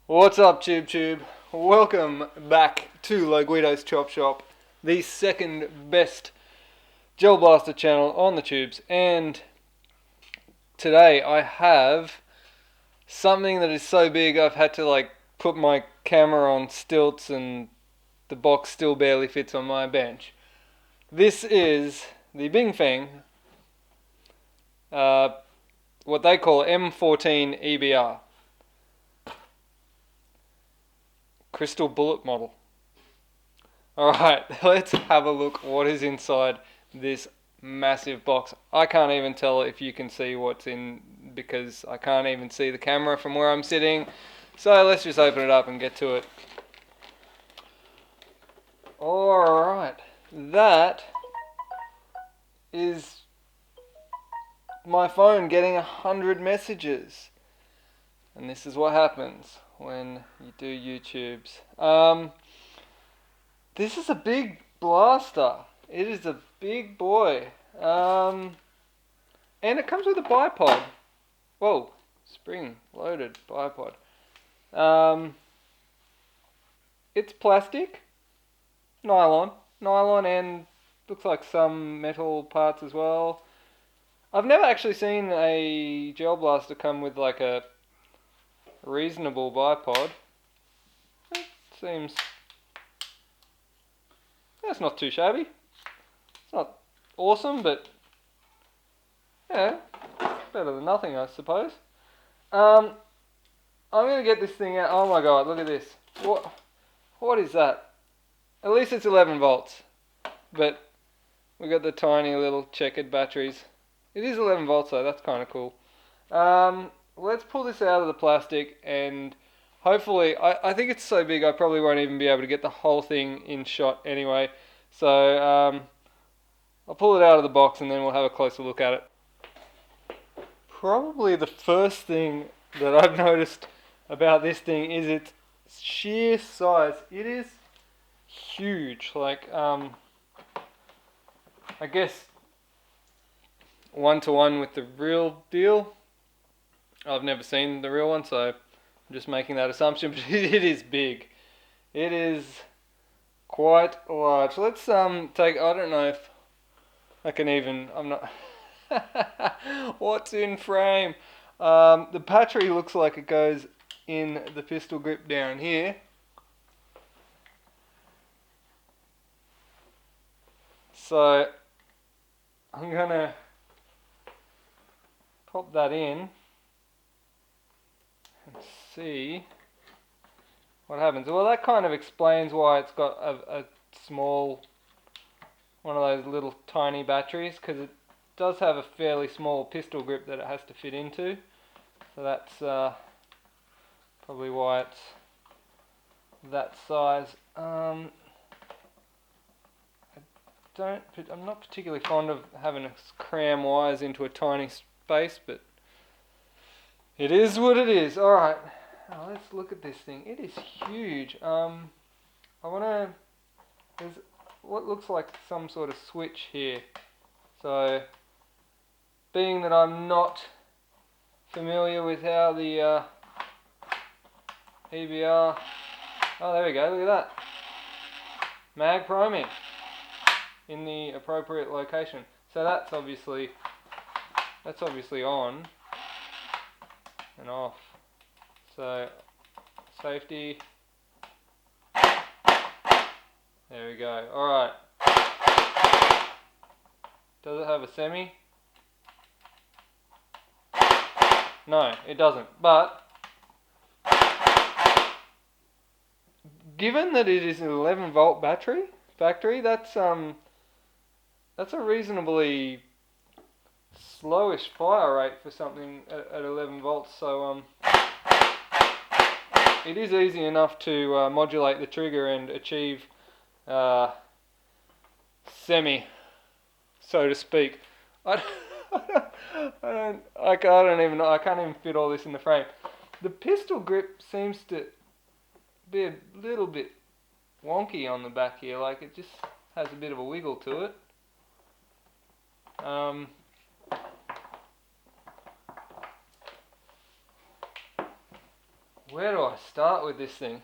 What's up, Tube? Welcome back to Guido's Chop Shop, the second best gel blaster channel on the tubes, and today I have something that is so big I've had to put my camera on stilts and the box still barely fits on my bench. This is the Feng what they call M14 EBR. Crystal bullet model. Alright, let's have a look what is inside this massive box. I can't even tell if you can see what's in because I can't even see the camera from where I'm sitting. So let's just open it up and get to it. Alright, that is my phone getting 100 messages. And this is what happens when you do YouTubes. This is a big blaster. It is a big boy. And it comes with a bipod. Whoa, spring loaded bipod. It's plastic, nylon and looks like some metal parts as well. I've never actually seen a gel blaster come with like a reasonable bipod. It seems that's not too shabby. It's not awesome, but yeah, better than nothing, I suppose. I'm gonna get this thing out. Oh my god, look at this. What is that? At least it's 11 volts, but we got the tiny little checkered batteries. It is 11 volts though. That's kind of cool. Let's pull this out of the plastic and hopefully, I think it's so big I probably won't even be able to get the whole thing in shot anyway. So I'll pull it out of the box and then we'll have a closer look at it. Probably the first thing that I've noticed about this thing is its sheer size. It is huge. I guess 1-to-1 with the real deal. I've never seen the real one, so I'm just making that assumption, but it is big. It is quite large. Let's take, I don't know if I can even, I'm not, what's in frame? The battery looks like it goes in the pistol grip down here. So I'm gonna pop that in and see what happens. Well, that kind of explains why it's got a small, one of those little tiny batteries, because it does have a fairly small pistol grip that it has to fit into. So that's probably why it's that size. I'm not particularly fond of having to cram wires into a tiny space, but it is what it is. Alright, now let's look at this thing. It is huge. There's what looks like some sort of switch here. So, being that I'm not familiar with how the EBR, oh there we go, look at that. Mag priming in the appropriate location. So that's obviously on and off. So safety. There we go. Alright. Does it have a semi? No, it doesn't. But given that it is an 11 volt factory, that's a reasonably slowish fire rate for something at 11 volts. So it is easy enough to modulate the trigger and achieve semi, so to speak. I can't even fit all this in the frame. The pistol grip seems to be a little bit wonky on the back here, like it just has a bit of a wiggle to it. Where do I start with this thing?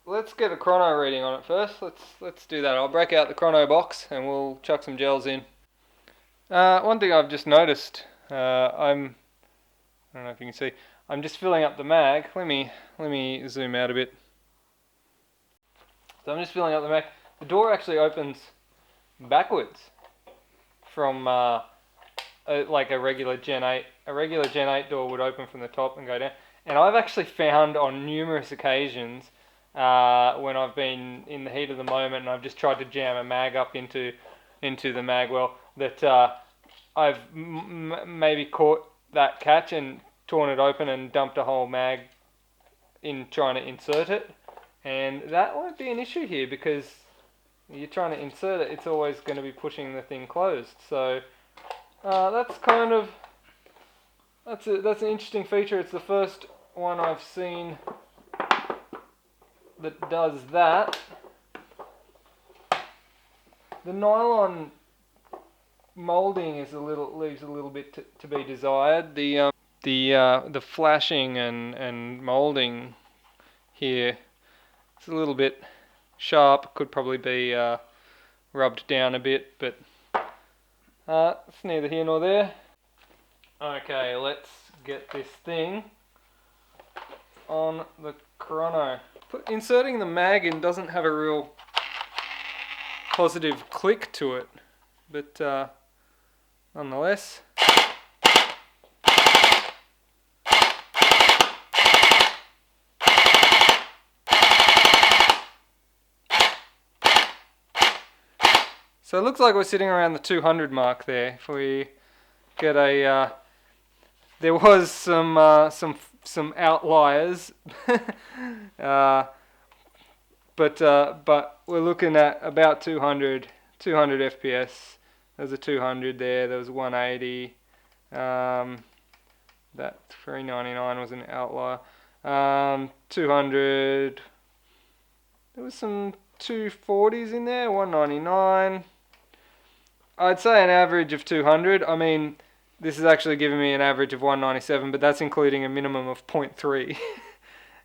Let's get a chrono reading on it first. Let's do that. I'll break out the chrono box and we'll chuck some gels in. One thing I've just noticed, I don't know if you can see, I'm just filling up the mag. Let me zoom out a bit. So I'm just filling up the mag. The door actually opens backwards from like a regular Gen 8. A regular Gen 8 door would open from the top and go down. And I've actually found on numerous occasions when I've been in the heat of the moment and I've just tried to jam a mag up into the mag well, that I've maybe caught that catch and torn it open and dumped a whole mag in trying to insert it. And that won't be an issue here because you're trying to insert it, it's always going to be pushing the thing closed. So that's kind of, that's an interesting feature. It's the first one I've seen that does that. The nylon molding is leaves a little bit to be desired. The flashing and molding here, it's a little bit sharp. Could probably be rubbed down a bit, but it's neither here nor there. Okay, let's get this thing on the chrono. Inserting the mag in doesn't have a real positive click to it, but nonetheless. So it looks like we're sitting around the 200 mark there. If we get a, there was some outliers, but we're looking at about 200 FPS. There's a 200 there. There was 180. That 399 was an outlier. 200. There was some 240s in there. 199. I'd say an average of 200. I mean, this is actually giving me an average of 197, but that's including a minimum of 0.3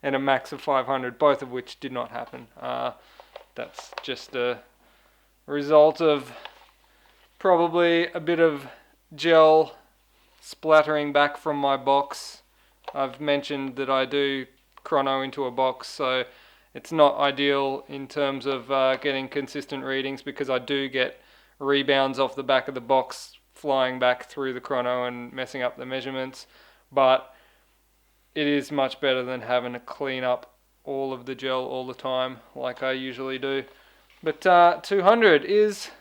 and a max of 500, both of which did not happen. That's just a result of probably a bit of gel splattering back from my box. I've mentioned that I do chrono into a box, so it's not ideal in terms of getting consistent readings because I do get rebounds off the back of the box flying back through the chrono and messing up the measurements, but it is much better than having to clean up all of the gel all the time like I usually do. But 200 is,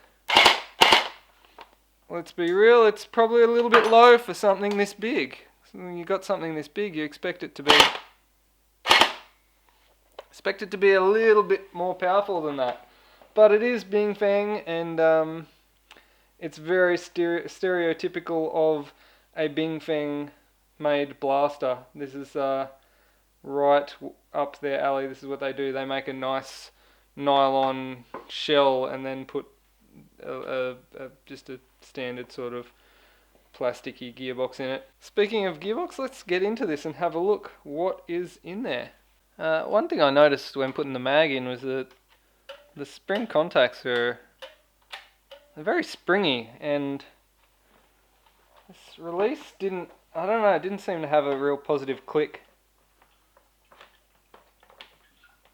let's be real, it's probably a little bit low for something this big. So when you got something this big, you expect it to be a little bit more powerful than that. But it is Bing Feng, and it's very stereotypical of a Bing Feng made blaster. This is right up their alley. This is what they do. They make a nice nylon shell and then put just a standard sort of plasticky gearbox in it. Speaking of gearbox, let's get into this and have a look what is in there. One thing I noticed when putting the mag in was that the spring contacts are very springy, and this release didn't seem to have a real positive click.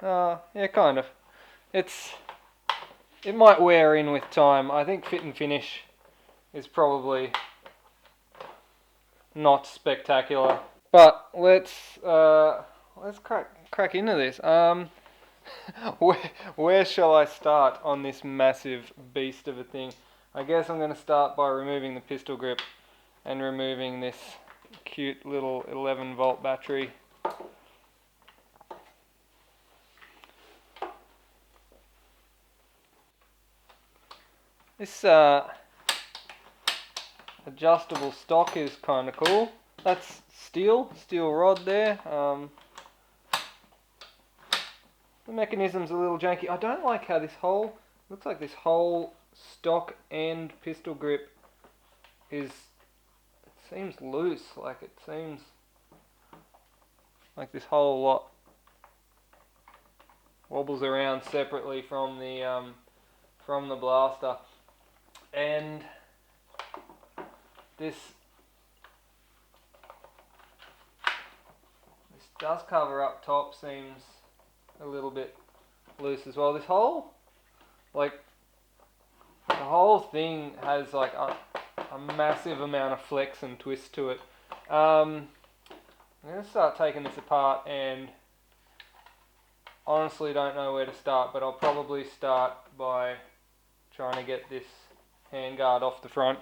Yeah, kind of. It might wear in with time. I think fit and finish is probably not spectacular. But let's crack into this. Where shall I start on this massive beast of a thing? I guess I'm going to start by removing the pistol grip and removing this cute little 11-volt battery. This adjustable stock is kind of cool. That's steel rod there. The mechanism's a little janky. I don't like how this whole, looks like this whole stock and pistol grip is, it seems loose, like it seems like this whole lot wobbles around separately from the blaster. And this dust cover up top seems a little bit loose as well. This whole, like, the whole thing has like a massive amount of flex and twist to it. I'm going to start taking this apart, and honestly don't know where to start, but I'll probably start by trying to get this handguard off the front.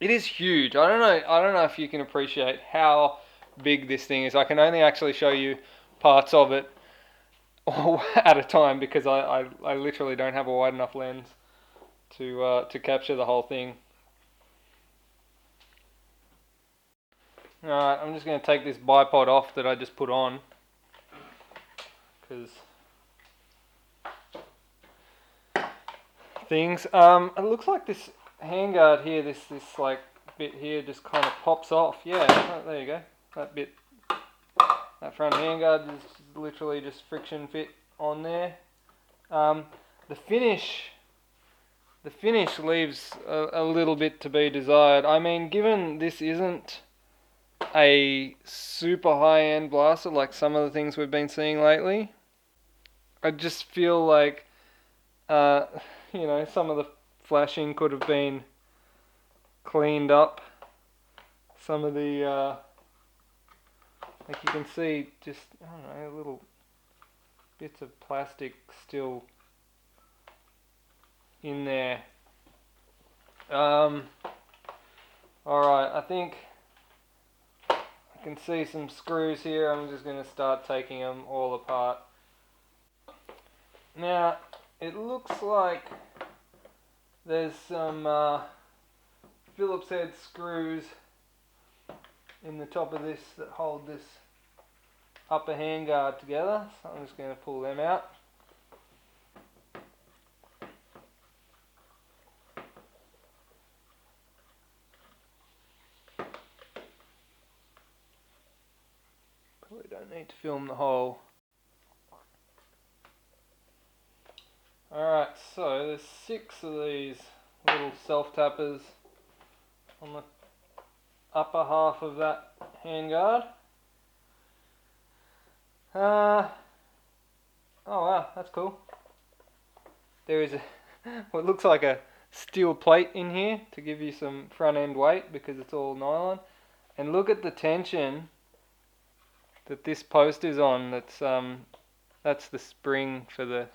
It is huge. I don't know if you can appreciate how big this thing is. I can only actually show you parts of it at a time because I literally don't have a wide enough lens to capture the whole thing. Alright, I'm just going to take this bipod off that I just put on, because things. It looks like this handguard here, this like bit here just kind of pops off. Yeah, there you go. That bit, that front handguard is literally just friction fit on there. The finish leaves a little bit to be desired. I mean, given this isn't a super high-end blaster like some of the things we've been seeing lately, I just feel like you know, some of the flashing could have been cleaned up. Some of the like you can see, just, I don't know, little bits of plastic still in there. Alright, I think I can see some screws here. I'm just going to start taking them all apart. Now, it looks like there's some Phillips head screws in the top of this that hold this upper handguard together, so I'm just going to pull them out. Probably don't need to film the whole. Alright, so there's 6 of these little self-tappers on the upper half of that handguard. Oh wow, that's cool. There is what looks like a steel plate in here to give you some front end weight because it's all nylon. And look at the tension that this post is on. That's the spring for the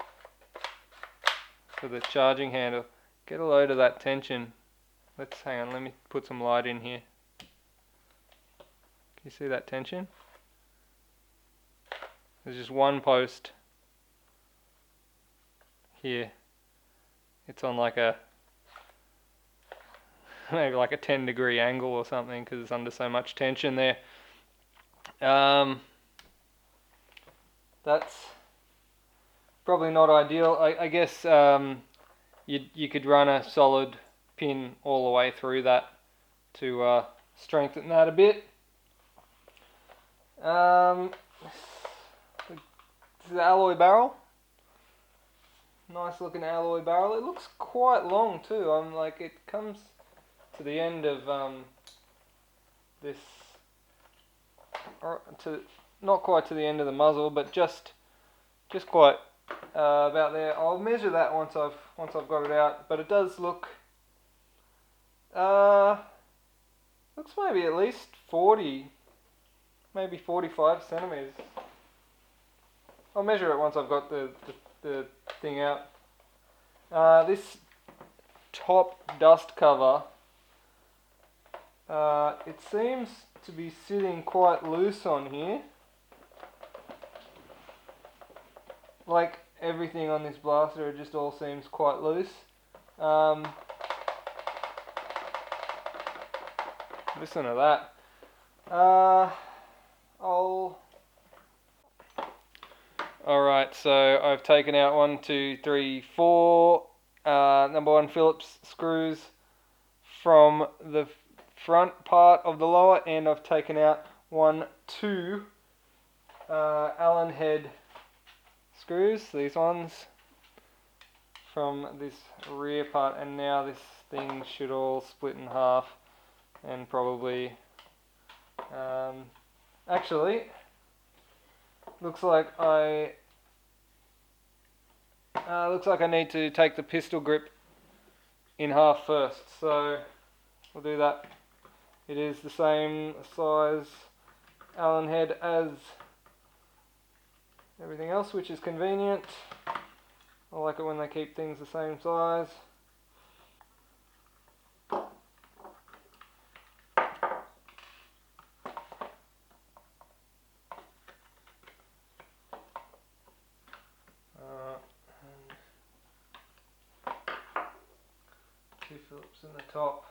charging handle. Get a load of that tension. Hang on, let me put some light in here. Can you see that tension? There's just one post here. It's on like a, maybe like a 10-degree angle or something because it's under so much tension there. That's probably not ideal. I guess you could run a solid pin all the way through that to strengthen that a bit. This is the alloy barrel. Nice looking alloy barrel. It looks quite long too. It comes to the end of this, or not quite to the end of the muzzle, but just quite about there. I'll measure that once I've got it out. But it does look looks maybe at least 40, maybe 45 centimeters. I'll measure it once I've got the thing out. This top dust cover, it seems to be sitting quite loose on here. Like everything on this blaster, it just all seems quite loose. Listen to that. Alright, so I've taken out 1, 2, 3, 4 number 1 Phillips screws from the front part of the lower, and I've taken out 1, 2 Allen head screws, these ones, from this rear part, and now this thing should all split in half and probably actually looks like I need to take the pistol grip in half first, so we'll do that. It is the same size Allen head as everything else, which is convenient. I like it when they keep things the same size. Two Phillips in the top.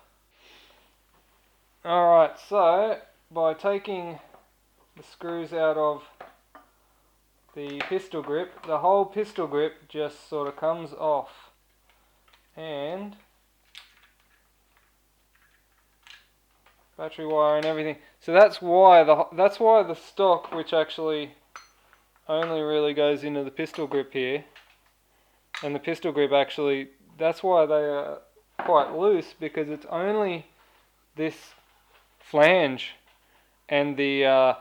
Alright, so by taking the screws out of the pistol grip, the whole pistol grip just sort of comes off, and battery wire and everything. So that's why the stock, which actually only really goes into the pistol grip here, and the pistol grip actually, that's why they are quite loose, because it's only this flange and the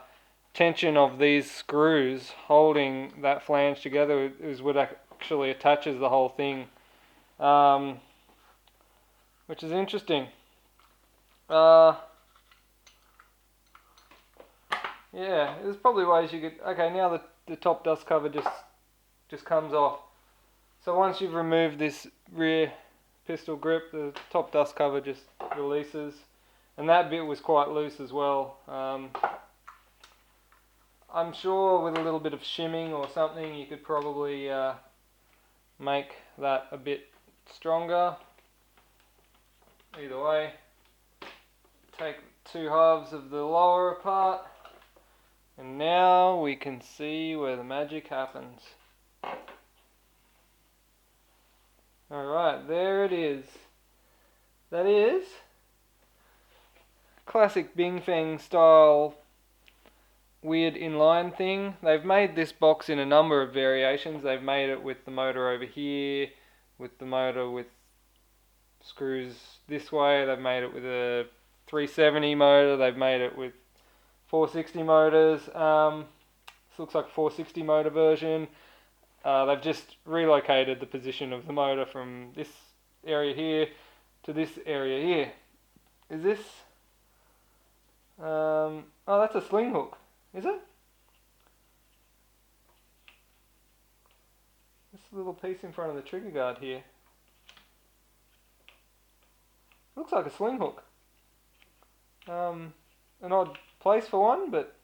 tension of these screws holding that flange together is what actually attaches the whole thing, which is interesting. Yeah, there's probably ways you could. Okay, now the top dust cover just comes off. So once you've removed this rear pistol grip, the top dust cover just releases, and that bit was quite loose as well. I'm sure with a little bit of shimming or something you could probably make that a bit stronger. Either way, take two halves of the lower apart, and now we can see where the magic happens. Alright, there it is. That is classic Bing Feng style weird inline thing. They've made this box in a number of variations. They've made it with the motor over here, with the motor with screws this way. They've made it with a 370 motor. They've made it with 460 motors. This looks like a 460 motor version. They've just relocated the position of the motor from this area here to this area here. Is this? Oh, that's a sling hook. Is it? This little piece in front of the trigger guard here. Looks like a sling hook. An odd place for one, but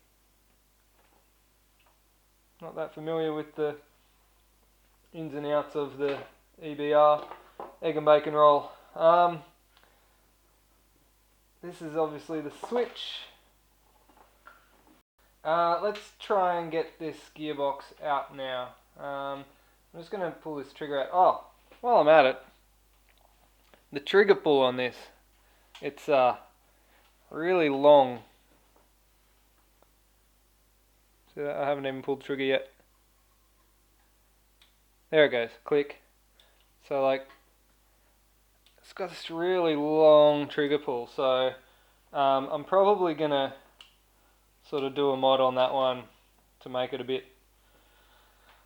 not that familiar with the ins and outs of the EBR egg and bacon roll. This is obviously the switch. Let's try and get this gearbox out now. I'm just going to pull this trigger out. Oh, while I'm at it, the trigger pull on this, it's really long. See that? I haven't even pulled the trigger yet. There it goes, click. So like, it's got this really long trigger pull, so I'm probably going to sort of do a mod on that one to make it a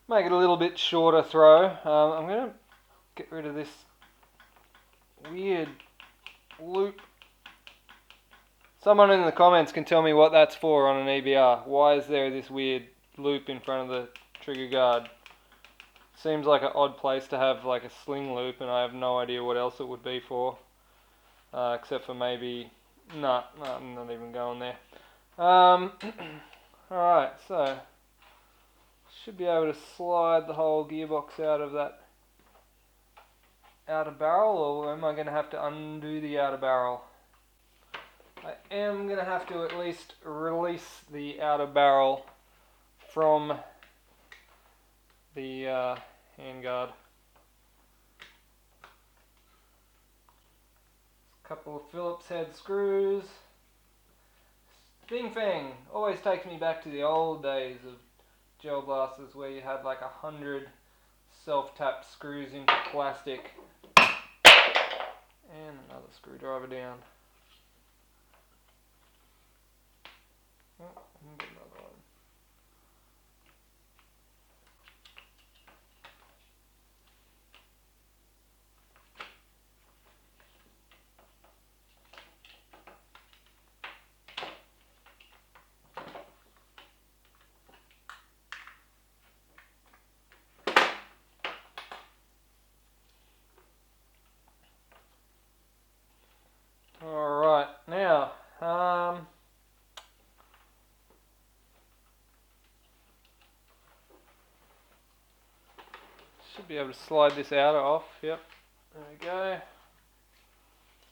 little bit shorter throw. I'm going to get rid of this weird loop. Someone in the comments can tell me what that's for on an EBR. Why is there this weird loop in front of the trigger guard? Seems like an odd place to have like a sling loop, and I have no idea what else it would be for. Except for maybe... Nah, I'm not even going there. Alright, so should be able to slide the whole gearbox out of that outer barrel, or am I going to have to undo the outer barrel? I am going to have to at least release the outer barrel from the handguard. A couple of Phillips head screws. Feng always takes me back to the old days of gel blasters where you had like 100 self-tapped screws into plastic and another screwdriver down. Oh, I can get another one. Alright, now, should be able to slide this outer off, yep, there we go.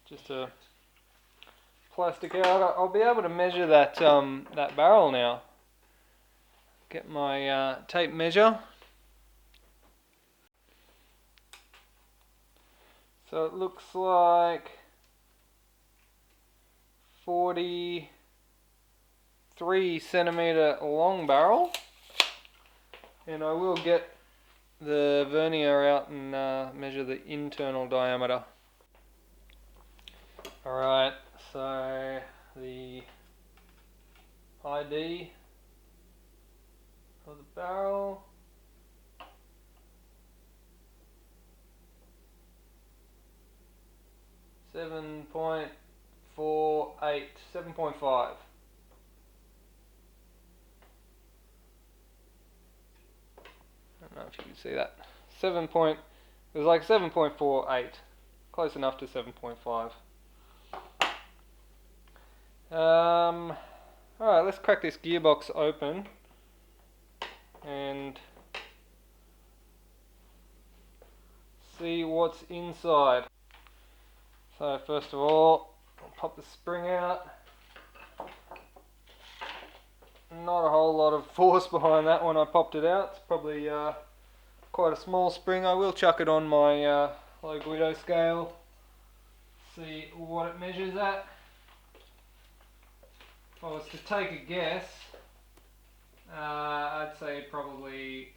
Just a plastic outer. I'll be able to measure that, that barrel now. Get my tape measure. So it looks like 43 centimeter long barrel, and I will get the vernier out and measure the internal diameter. Alright, so the ID of the barrel, seven point 7.5. I don't know if you can see that. It was like 7.48. Close enough to 7.5. Alright, let's crack this gearbox open and see what's inside. So first of all, I'll pop the spring out. Not a whole lot of force behind that when I popped it out. It's probably quite a small spring. I will chuck it on my low Guido scale, see what it measures at. If I was to take a guess, I'd say probably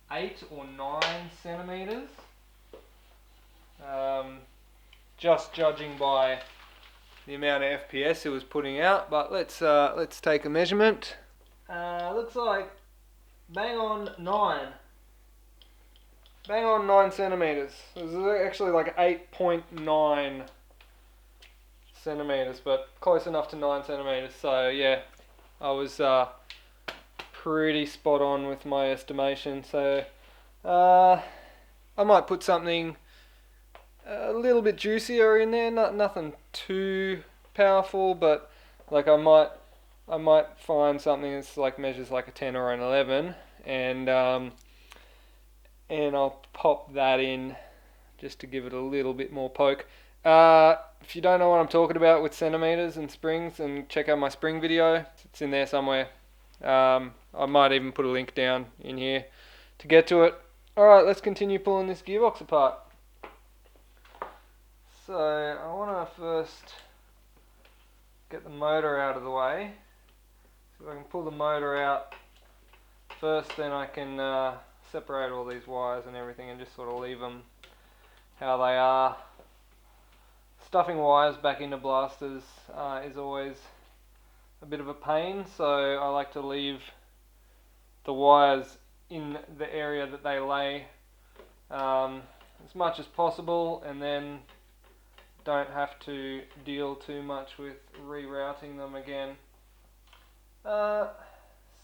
8 or 9 centimeters. Just judging by the amount of FPS it was putting out, but let's take a measurement. Looks like bang on 9. Bang on 9 centimeters. It was actually like 8.9 centimeters, but close enough to 9 centimeters. So yeah, I was pretty spot on with my estimation. So I might put something a little bit juicier in there, nothing too powerful, but like I might find something that's like measures like a 10 or an 11, and I'll pop that in just to give it a little bit more poke. If you don't know what I'm talking about with centimeters and springs, and check out my spring video, it's in there somewhere. I might even put a link down in here to get to it. Alright, let's continue pulling this gearbox apart. So I want to first get the motor out of the way. So if I can pull the motor out first, then I can separate all these wires and everything and just sort of leave them how they are. Stuffing wires back into blasters is always a bit of a pain, so I like to leave the wires in the area that they lay as much as possible, and then don't have to deal too much with rerouting them again.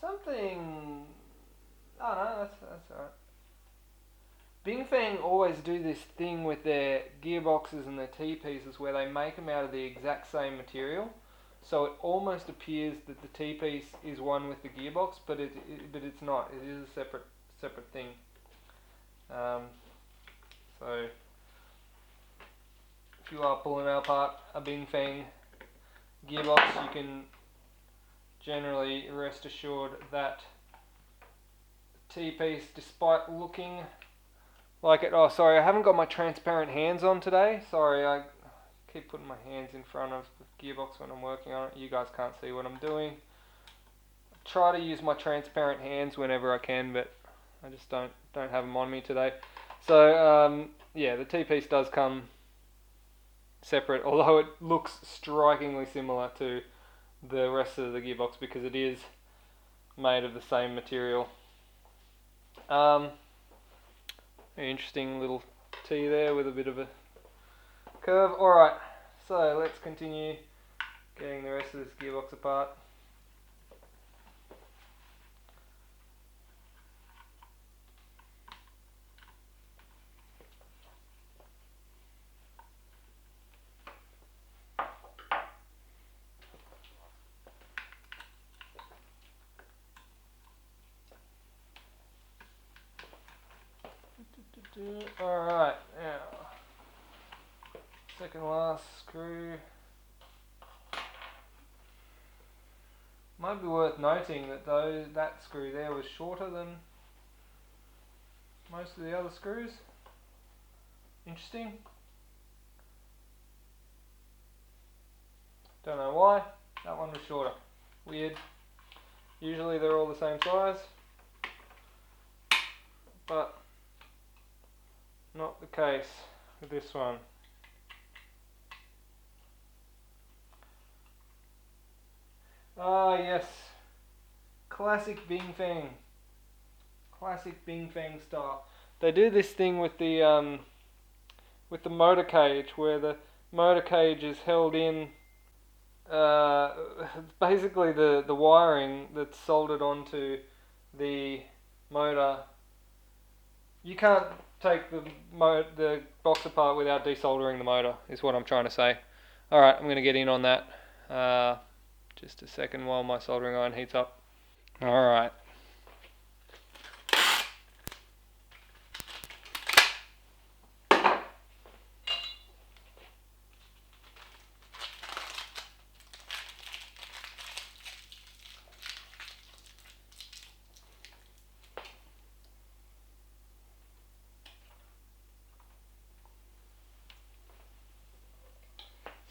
Something, I don't know, that's alright. Bingfeng always do this thing with their gearboxes and their T-pieces where they make them out of the exact same material, so it almost appears that the T-piece is one with the gearbox, but it's not. It is a separate thing. So if you are pulling apart a Bingfeng gearbox, you can generally rest assured that T-piece despite looking like it. Oh, sorry, I haven't got my transparent hands on today. Sorry, I keep putting my hands in front of the gearbox when I'm working on it. You guys can't see what I'm doing. I try to use my transparent hands whenever I can, but I just don't have them on me today. So yeah, the T-piece does come separate, although it looks strikingly similar to the rest of the gearbox because it is made of the same material. Interesting little T there with a bit of a curve. Alright, so let's continue getting the rest of this gearbox apart. Alright, now, second last screw. Might be worth noting that that screw there was shorter than most of the other screws. Interesting. Don't know why. That one was shorter. Weird. Usually they're all the same size, but not the case with this one. Ah yes, classic Bing Feng. Classic Bing Feng style. They do this thing with the motor cage, where the motor cage is held in. Basically the wiring that's soldered onto the motor. You can't take the box apart without desoldering the motor, is what I'm trying to say. Alright, I'm going to get in on that. Just a second while my soldering iron heats up. Alright.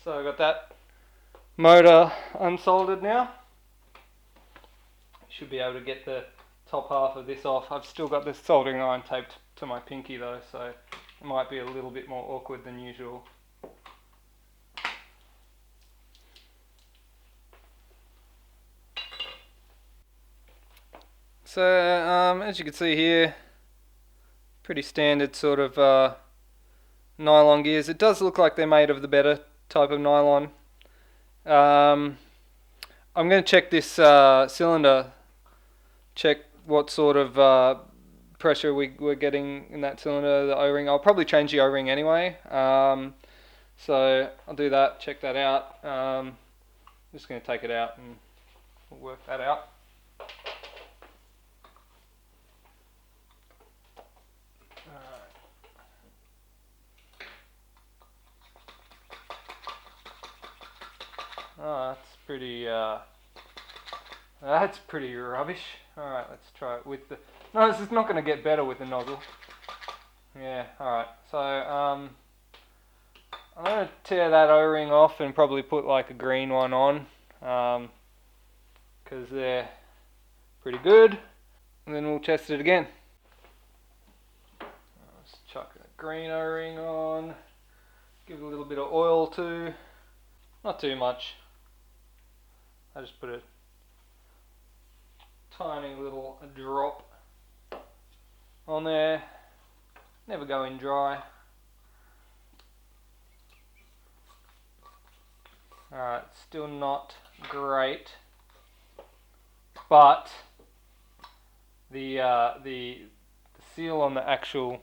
So I've got that motor unsoldered now. Should be able to get the top half of this off. I've still got this soldering iron taped to my pinky though, so it might be a little bit more awkward than usual. So as you can see here, pretty standard sort of nylon gears. It does look like they're made of the better type of nylon. I'm going to check this cylinder, check what sort of pressure we're getting in that cylinder, the O-ring. I'll probably change the O-ring anyway, so I'll do that, check that out. I'm just going to take it out and we'll work that out. Oh, that's pretty rubbish. Alright, let's try it with the... No, this is not going to get better with the nozzle. Yeah, alright. So, I'm going to tear that O-ring off and probably put like a green one on. Because they're pretty good. And then we'll test it again. Let's chuck a green O-ring on. Give it a little bit of oil too. Not too much. I just put a tiny little drop on there. Never go in dry. Alright, still not great, but the seal on the actual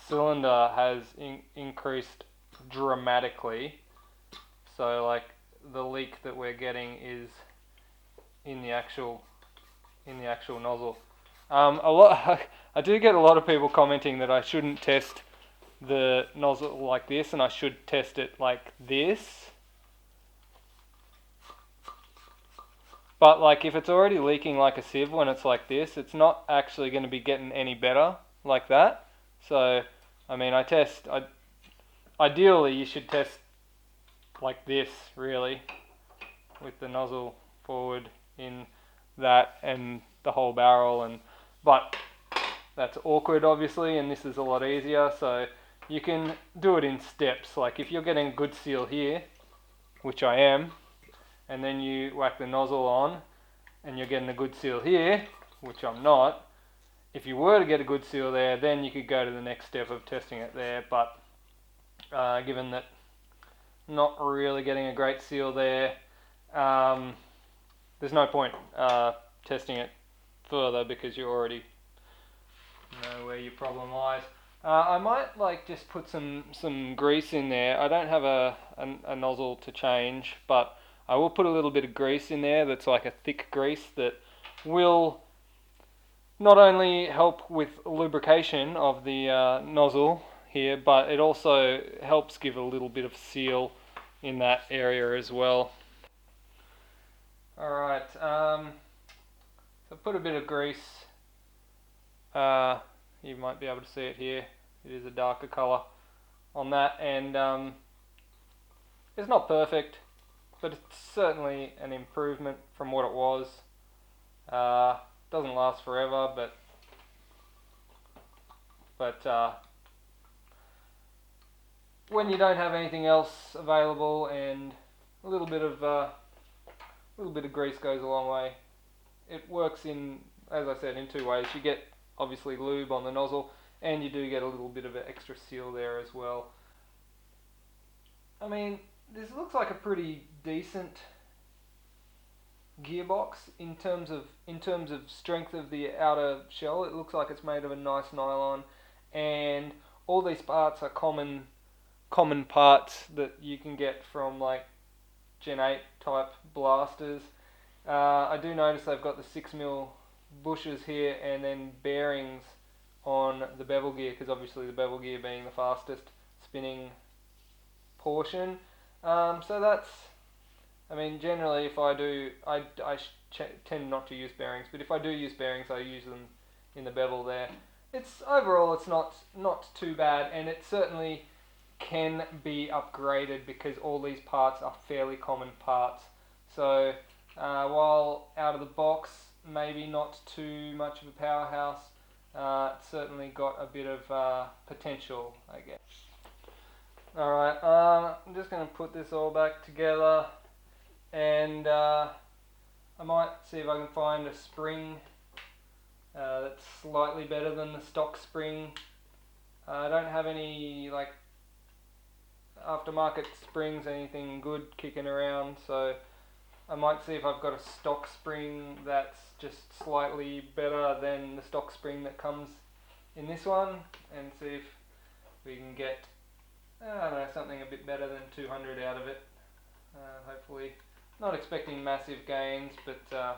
cylinder has increased dramatically. So like the leak that we're getting is in the actual nozzle. I do get a lot of people commenting that I shouldn't test the nozzle like this and I should test it like this. But like if it's already leaking like a sieve when it's like this, it's not actually going to be getting any better like that. So, I mean, ideally you should test like this really, with the nozzle forward in that and the whole barrel, but that's awkward obviously, and this is a lot easier, so you can do it in steps. Like if you're getting a good seal here, which I am, and then you whack the nozzle on and you're getting a good seal here, which I'm not, if you were to get a good seal there, then you could go to the next step of testing it there, but given that not really getting a great seal there, there's no point testing it further because you already know where your problem lies. I might like just put some grease in there. I don't have a nozzle to change, but I will put a little bit of grease in there that's like a thick grease that will not only help with lubrication of the nozzle here, but it also helps give a little bit of seal in that area as well. Alright, so put a bit of grease. You might be able to see it here. It is a darker colour on that, and it's not perfect, but it's certainly an improvement from what it was. Doesn't last forever, but when you don't have anything else available, and a little bit of grease goes a long way. It works in, as I said, in two ways. You get obviously lube on the nozzle, and you do get a little bit of an extra seal there as well. I mean, this looks like a pretty decent gearbox in terms of strength of the outer shell. It looks like it's made of a nice nylon, and all these parts are common parts that you can get from like Gen 8 type blasters. I do notice they've got the 6mm bushes here, and then bearings on the bevel gear, because obviously the bevel gear being the fastest spinning portion. So that's, I mean, generally if I do, I tend not to use bearings, but if I do use bearings, I use them in the bevel there. It's overall, it's not too bad, and it certainly can be upgraded because all these parts are fairly common parts. So while out of the box, maybe not too much of a powerhouse, it's certainly got a bit of potential, I guess. Alright, I'm just going to put this all back together, and I might see if I can find a spring that's slightly better than the stock spring. I don't have any like aftermarket springs, anything good kicking around, so I might see if I've got a stock spring that's just slightly better than the stock spring that comes in this one, and see if we can get, I don't know, something a bit better than 200 out of it. Hopefully, not expecting massive gains, but I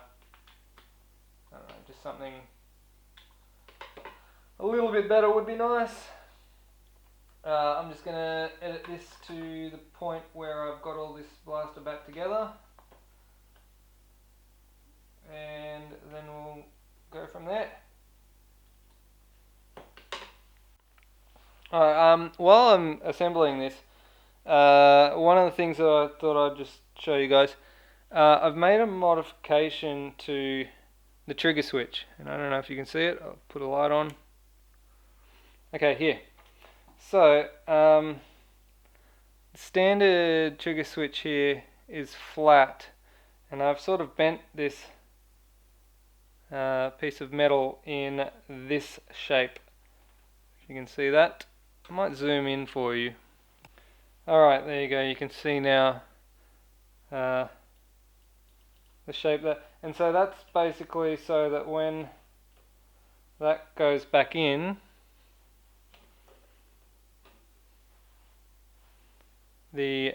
don't know, just something a little bit better would be nice. I'm just going to edit this to the point where I've got all this blaster back together, and then we'll go from there. Alright, while I'm assembling this, one of the things that I thought I'd just show you guys, I've made a modification to the trigger switch, and I don't know if you can see it. I'll put a light on. Okay, here. So, standard trigger switch here is flat, and I've sort of bent this piece of metal in this shape. If you can see that, I might zoom in for you. Alright, there you go, you can see now the shape there. And so that's basically so that when that goes back in, the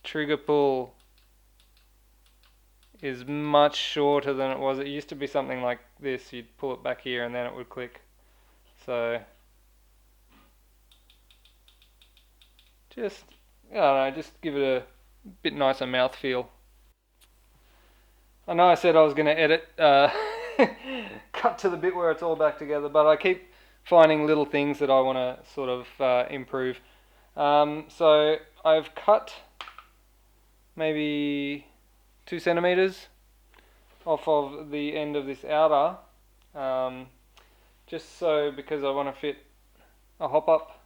trigger pull is much shorter than it was. It used to be something like this. You'd pull it back here and then it would click. So just, I don't know, just give it a bit nicer mouthfeel. I know I said I was going to edit, cut to the bit where it's all back together, but I keep finding little things that I want to sort of improve. So I've cut maybe 2 centimeters off of the end of this outer, just so, because I want to fit a hop up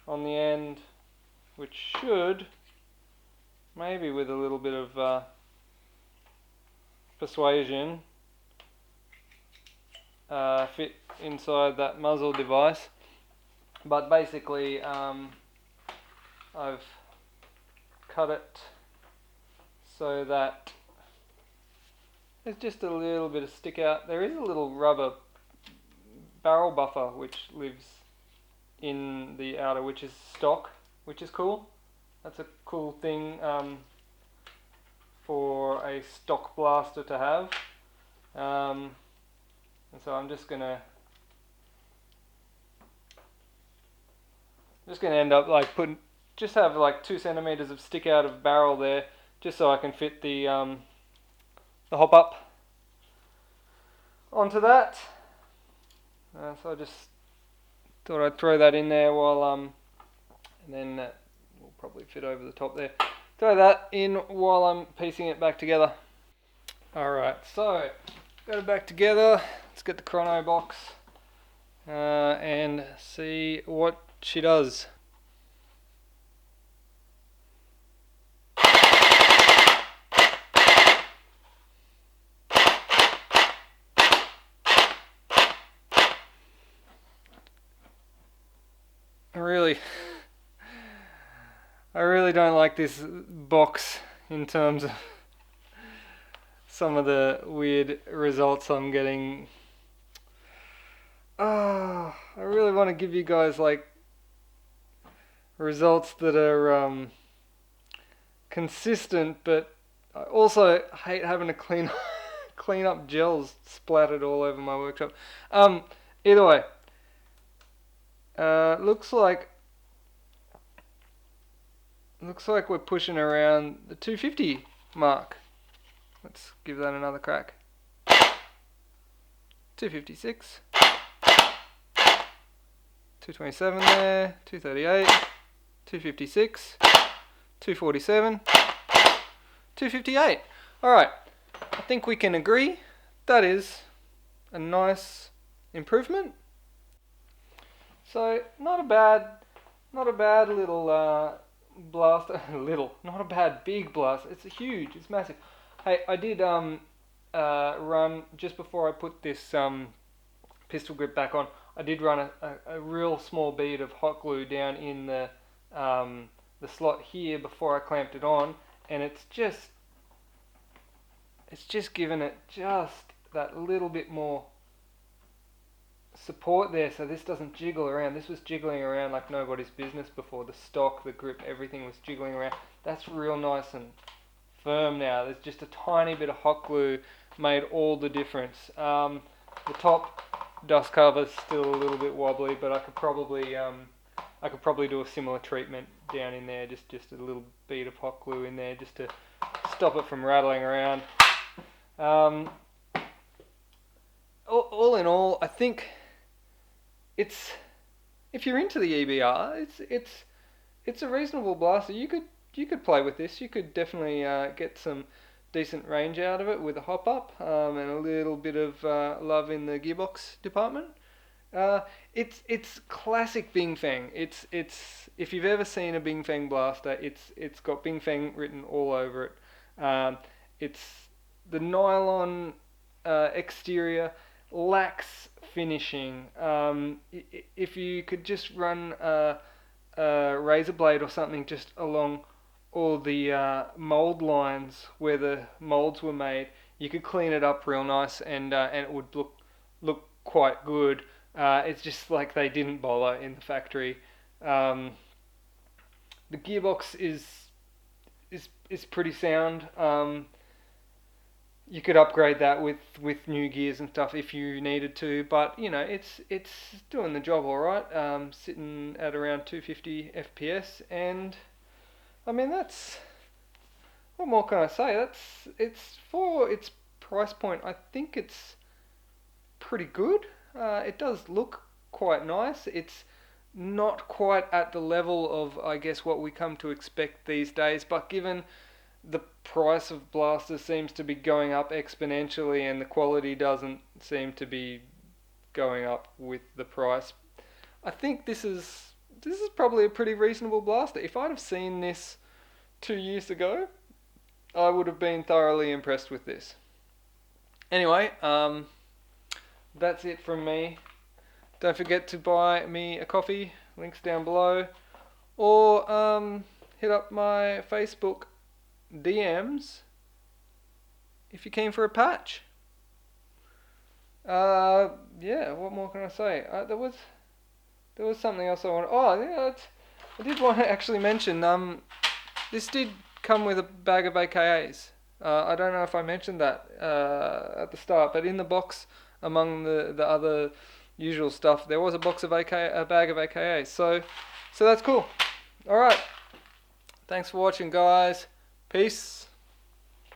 on the end, which should, maybe with a little bit of persuasion, fit inside that muzzle device. But basically I've cut it so that there's just a little bit of stick out. There is a little rubber barrel buffer which lives in the outer, which is stock, which is cool. That's a cool thing for a stock blaster to have. And so I'm just gonna end up like just have like 2 centimeters of stick out of barrel there, just so I can fit the hop up onto that. So I just thought I'd throw that in there while and then we'll probably fit over the top there. Throw that in while I'm piecing it back together. Alright, so got it back together. Let's get the chrono box and see what she does. I really don't like this box in terms of some of the weird results I'm getting. I really want to give you guys like results that are consistent, but I also hate having to clean up gels splattered all over my workshop. Either way, looks like we're pushing around the 250 mark. Let's give that another crack. 256, 227 there, 238, 256, 247, 258. Alright, I think we can agree that is a nice improvement. So not a bad little blaster. Not a bad big blaster. It's huge. It's massive. Hey, I did run just before I put this pistol grip back on. I did run a real small bead of hot glue down in the slot here before I clamped it on, and it's just given it just that little bit more support there, so this doesn't jiggle around. This was jiggling around like nobody's business before. The stock, the grip, everything was jiggling around. That's real nice and firm now. There's just a tiny bit of hot glue made all the difference. The top dust cover's still a little bit wobbly, but I could probably do a similar treatment down in there. Just a little bead of hot glue in there just to stop it from rattling around. All in all, I think it's, if you're into the EBR, it's a reasonable blaster. You could play with this. You could definitely get some decent range out of it with a hop up and a little bit of love in the gearbox department. It's classic Bing Feng. It's if you've ever seen a Bing Feng blaster, it's got Bing Feng written all over it. It's the nylon exterior lacks finishing. If you could just run a razor blade or something just along all the mold lines where the molds were made, you could clean it up real nice, and it would look quite good. It's just like they didn't bother in the factory. The gearbox is pretty sound. You could upgrade that with new gears and stuff if you needed to, but you know, it's doing the job all right. Sitting at around 250 FPS, and I mean, that's, what more can I say? It's price point, I think it's pretty good. It does look quite nice. It's not quite at the level of, I guess, what we come to expect these days, but given the price of blasters seems to be going up exponentially and the quality doesn't seem to be going up with the price, I think this is probably a pretty reasonable blaster. If I'd have seen this 2 years ago, I would have been thoroughly impressed with this. Anyway, that's it from me. Don't forget to buy me a coffee, links down below, or hit up my Facebook DMs if you're keen for a patch. Yeah, what more can I say? There was something else I wanted. Oh, yeah, I did want to actually mention. This did come with a bag of AKAs. I don't know if I mentioned that at the start, but in the box, among the other usual stuff, there was a box of a bag of AKAs. So that's cool. All right. Thanks for watching, guys. Peace.